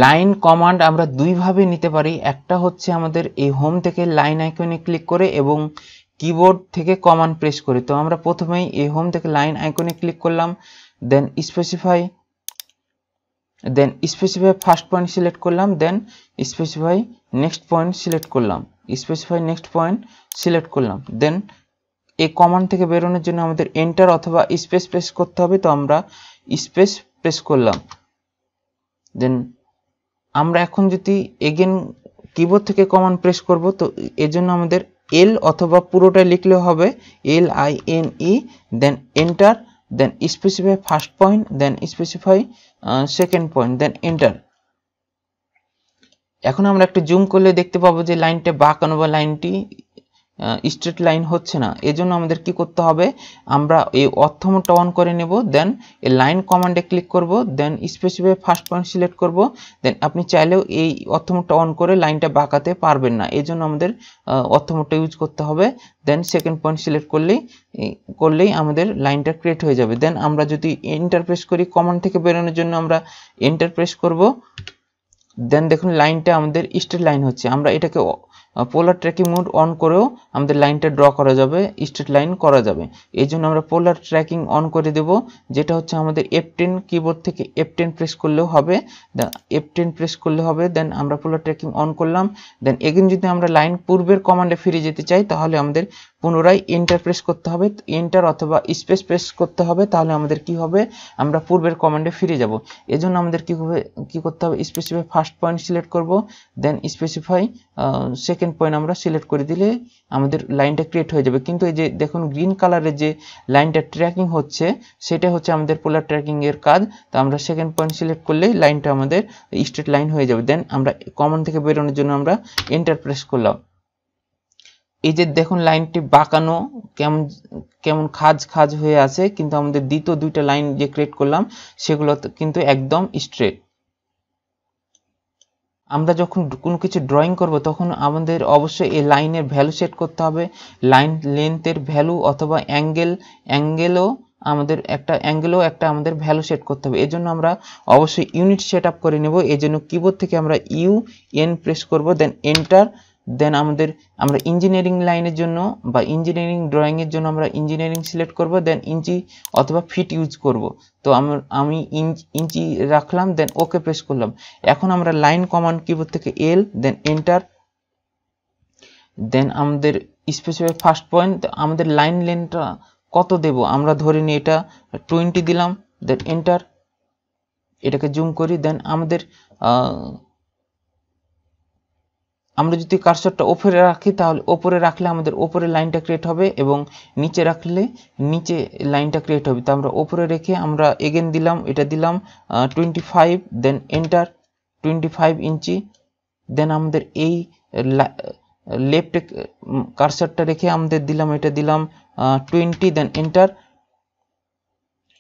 Line command আমরা দুই ভাবে নিতে পারি। একটা হচ্ছে আমাদের এই হোম থেকে লাইন আইকনে ক্লিক করে এবং কিবোর্ড থেকে কমান্ড প্রেস করে। তো আমরা প্রথমেই এই হোম থেকে লাইন আইকনে ক্লিক করলাম, দেন স্পেসিফাই ফার্স্ট পয়েন্ট সিলেক্ট করলাম, দেন স্পেসিফাই নেক্সট পয়েন্ট সিলেক্ট করলাম, দেন এই কমান্ড থেকে বেরোনোর জন্য আমাদের এন্টার অথবা স্পেস প্রেস করতে হবে। তো আমরা স্পেস প্রেস করলাম। দেন আমরা এখন যদি এগেন কিবোর্ড থেকে কমান্ড প্রেস করব, তো এর জন্য আমাদের এল অথবা পুরোটা লিখলেও হবে, LINE, then enter, then specify first point, then specify second point, then enter. এখন আমরা একটু জুম করলে দেখতে পাবো যে লাইনটা বাঁকানো বা লাইনটি স্ট্রেট লাইন হচ্ছে না। এজন্য আমাদের কি করতে হবে, আমরা এই অর্থ মোডটা অন করে নেব, দেন এই লাইন কমান্ডে ক্লিক করব, দেন স্পেসিফাই ফার্স্ট পয়েন্ট সিলেক্ট করব। দেন আপনি চাইলেও এই অর্থ মোডটা অন করে লাইনটা বাঁকাতে পারবেন না, এজন্য আমাদের অর্থ মোডটা ইউজ করতে হবে। দেন সেকেন্ড পয়েন্ট সিলেক্ট করলেই আমাদের লাইনটা ক্রিয়েট হয়ে যাবে। দেন আমরা যদি এন্টার প্রেস করি, কমান্ড থেকে বেরোনোর জন্য আমরা এন্টার প্রেস করব। দেন দেখুন লাইনটা আমাদের স্ট্রেট লাইন হচ্ছে। আমরা এটাকে পোলার ট্র্যাকিং মোড অন করেও আমাদের লাইনটা ড্র করা যাবে, স্ট্রেট লাইন করা যাবে। এই জন্য আমরা পোলার ট্র্যাকিং অন করে দেব, যেটা হচ্ছে আমাদের F10 কিবোর্ড থেকে F10 প্রেস করলেও হবে, দেন আমরা পোলার ট্র্যাকিং অন করলাম। দেন এগেন যদি আমরা লাইন পূর্বের কমান্ডে ফিরে যেতে চাই, তাহলে আমাদের পুনরায় এন্টার প্রেস করতে হবে, এন্টার অথবা স্পেস প্রেস করতে হবে। তাহলে আমাদের কি হবে, আমরা পূর্বের কমান্ডে ফিরে যাব। এজন্য আমাদের কি করতে হবে, স্পেসিফাই ফার্স্ট পয়েন্ট সিলেক্ট করব, দেন স্পেসিফাই সেকেন্ড পয়েন্ট আমরা সিলেক্ট করে দিলে আমাদের লাইনটা ক্রিয়েট হয়ে যাবে। কিন্তু এই যে দেখুন গ্রিন কালারের যে লাইনটা ট্র্যাকিং হচ্ছে, সেটা হচ্ছে আমাদের পোলার ট্র্যাকিং এর কাজ। তো আমরা সেকেন্ড পয়েন্ট সিলেক্ট করলে লাইনটা আমাদের স্ট্রেট লাইন হয়ে যাবে। দেন আমরা কমান্ড থেকে বেরোনোর জন্য আমরা এন্টার প্রেস করলাম। এই যে দেখুন লাইনটি বাঁকানো, কেমন খাজ হয়ে আছে, কিন্তু আমাদের দ্বিতীয় দুইটা লাইন যে ক্রিয়েট করলাম সেগুলো কিন্তু একদম স্ট্রেট। আমরা যখন কোনো কিছু ড্রয়িং করব, তখন আমাদের অবশ্যই এই লাইনের ভ্যালু সেট করতে হবে, লাইন লেন্থের ভ্যালু অথবা অ্যাঙ্গেলও একটা আমাদের ভ্যালু সেট করতে হবে। এজন্য আমরা অবশ্যই ইউনিট সেট আপ করে নেব। এজন্য কিবোর্ড থেকে আমরা UN প্রেস করব, দেন এন্টার। দেন আমরা ইঞ্জিনিয়ারিং লাইনের জন্য বা ইঞ্জিনিয়ারিং ড্রয়িং এর জন্য আমরা ইঞ্জিনিয়ারিং সিলেক্ট করব, দেন ইঞ্চি অথবা ফিট ইউজ করব। তো আমি ইঞ্চি রাখলাম, দেন ওকে প্রেস করলাম। এখন আমরা লাইন কমান্ড কিবোর্ড থেকে L, দেন এন্টার, দেন আমাদের স্পেসিফাই ফার্স্ট পয়েন্ট, আমাদের লাইন লেন্থটা কত দেব, আমরা ধরে নিই এটা 20 দিলাম, দেন এন্টার। এটাকে জুম করি, দেন আমরা যদি কার্সরটা উপরে রাখি, তাহলে উপরে রাখলে আমাদের উপরে লাইনটা ক্রিয়েট হবে এবং নিচে রাখলে নিচে লাইনটা ক্রিয়েট হবে। তো আমরা উপরে রেখে আমরা এগেন দিলাম, এটা দিলাম 25, দেন এন্টার, 25 ইঞ্চি। দেন আমাদের এই লেফট কার্সরটা রেখে আমাদের এটা দিলাম 20, দেন এন্টার।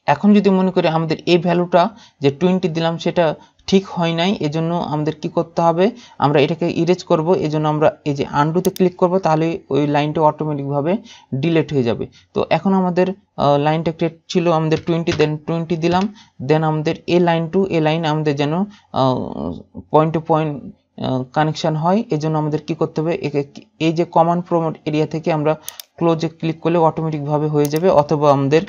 এখন যদি মনে করি আমাদের এই ভ্যালুটা যে 20 দিলাম সেটা ঠিক হয় নাই, এজন্য আমাদের কি করতে হবে, আমরা এটাকে ইরেজ করব। এজন্য আমরা এই যে আনডুতে ক্লিক করব, তাহলে ওই লাইনটা অটোমেটিকভাবে ডিলিট হয়ে যাবে। তো এখন আমাদের লাইনটা ক্রিয়েট ছিল আমাদের 20, দেন 20 দিলাম। দেন আমাদের এই লাইন টু এই লাইন আমাদের যেন পয়েন্ট টু পয়েন্ট কানেকশন হয়, এজন্য আমাদের কি করতে হবে, এই যে কমান্ড প্রমোট এরিয়া থেকে আমরা ক্লোজে ক্লিক করলে অটোমেটিকভাবে হয়ে যাবে, অথবা আমাদের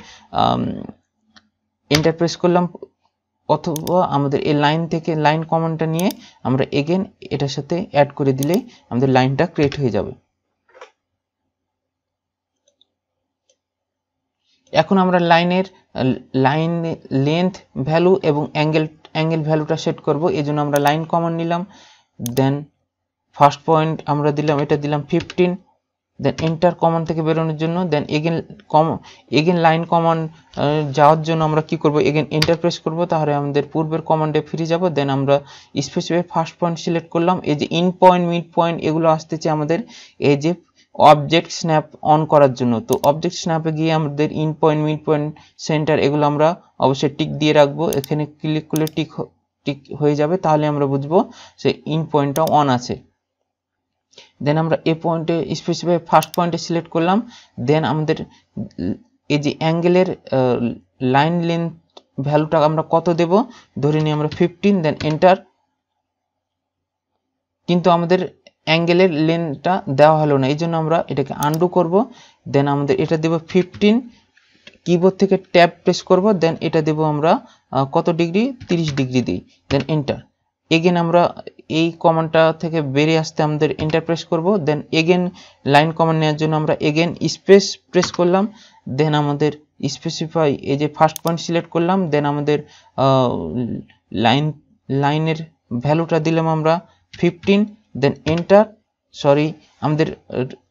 এন্টার প্রেস করলাম, অথবা আমাদের এই লাইন থেকে লাইন কমান্ডটা নিয়ে আমরা এগেন এটার সাথে অ্যাড করে দিলেই আমাদের লাইনটা ক্রিয়েট হয়ে যাবে। এখন আমরা লাইন লেন্থ ভ্যালু এবং অ্যাঙ্গেল ভ্যালুটা সেট করব। এজন্য আমরা লাইন কমান্ড নিলাম, দেন ফার্স্ট পয়েন্ট আমরা দিলাম, এটা দিলাম 15, দেন এন্টার কমান্ড থেকে বেরোনোর জন্য, দেন এগেন লাইন কমান্ড যাওয়ার জন্য আমরা কি করব, এগেন এন্টার প্রেস করব, তাহলে আমাদের পূর্বের কমান্ডে ফিরে যাব। দেন আমরা স্পেসিফাই ফার্স্ট পয়েন্ট সিলেক্ট করলাম। এই যে ইন পয়েন্ট, মিড পয়েন্ট এগুলো আসতেছে আমাদের এই যে অবজেক্ট স্ন্যাপ অন করার জন্য। তো অবজেক্ট স্ন্যাপে গিয়ে আমাদের in point, mid point, centre এগুলো আমরা অবশ্যই টিক দিয়ে রাখবো। এখানে ক্লিক করলে টিক হয়ে যাবে, তাহলে আমরা বুঝবো যে ইন পয়েন্টটা অন আছে। দেন আমরা এই পয়েন্টে স্পেসিফাই ফার্স্ট পয়েন্টে সিলেক্ট করলাম। দেন আমাদের এই যে অ্যাঙ্গেলের লাইন লেন্থ ভ্যালুটা আমরা কত দেব, ধরে নিই আমরা 15, দেন এন্টার। কিন্তু আমাদের অ্যাঙ্গেলের লেন্থটা দেওয়া হলো না, এই জন্য আমরা এটাকে আনডু করব। দেন আমাদের এটা দেব 15, কিবোর্ড থেকে ট্যাব প্রেস করব, দেন এটা দেব আমরা কত ডিগ্রি, 30 ডিগ্রি দিই, দেন এন্টার। এগেন আমরা এই কমান্ডটা থেকে বেরিয়ে আসতে আমাদের এন্টার প্রেস করব, দেন এগেন লাইন কমান্ড নেওয়ার জন্য আমরা এগেন স্পেস প্রেস করলাম, দেন আমাদের স্পেসিফাই এই যে ফার্স্ট পয়েন্ট সিলেক্ট করলাম, দেন আমাদের লাইনের ভ্যালুটা দিলাম আমরা 15, দেন এন্টার। সরি, আমাদের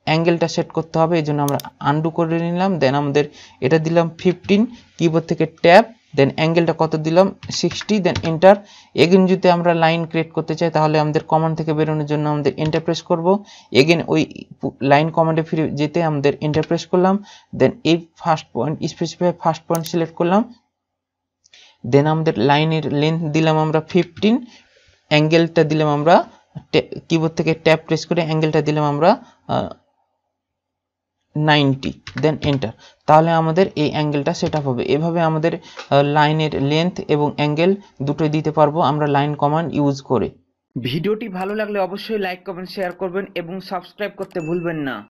অ্যাঙ্গেলটা সেট করতে হবে, এই জন্য আমরা আনডু করে নিলাম, দেন আমাদের এটা দিলাম 15, কিবোর্ড থেকে ট্যাব, দেন অ্যাঙ্গেলটা কত দিলাম 60, দেন এন্টার। এগেন যদি আমরা লাইন ক্রিয়েট করতে চাই তাহলে আমাদের কমান্ড থেকে বেরোনোর জন্য আমাদের এন্টার প্রেস করব, এগেন ওই লাইন কমান্ডে ফিরে যেতে আমাদের এন্টার প্রেস করলাম, দেন এই first point specify first point select করলাম, দেন আমাদের লাইনের লেন্থ দিলাম আমরা 15, অ্যাঙ্গেলটা দিলাম আমরা কিবোর্ড থেকে ট্যাব প্রেস করে অ্যাঙ্গেলটা দিলাম আমরা 90, দেন এন্টার। তাহলে আমাদের এই অ্যাঙ্গেলটা সেট আপ হবে। এভাবে আমাদের লাইনের লেন্থ এবং অ্যাঙ্গেল দুটোই দিতে পারবো আমরা লাইন কমান্ড ইউজ করে। ভিডিওটি ভালো লাগলে অবশ্যই লাইক কমেন্ট শেয়ার করবেন এবং সাবস্ক্রাইব করতে ভুলবেন না।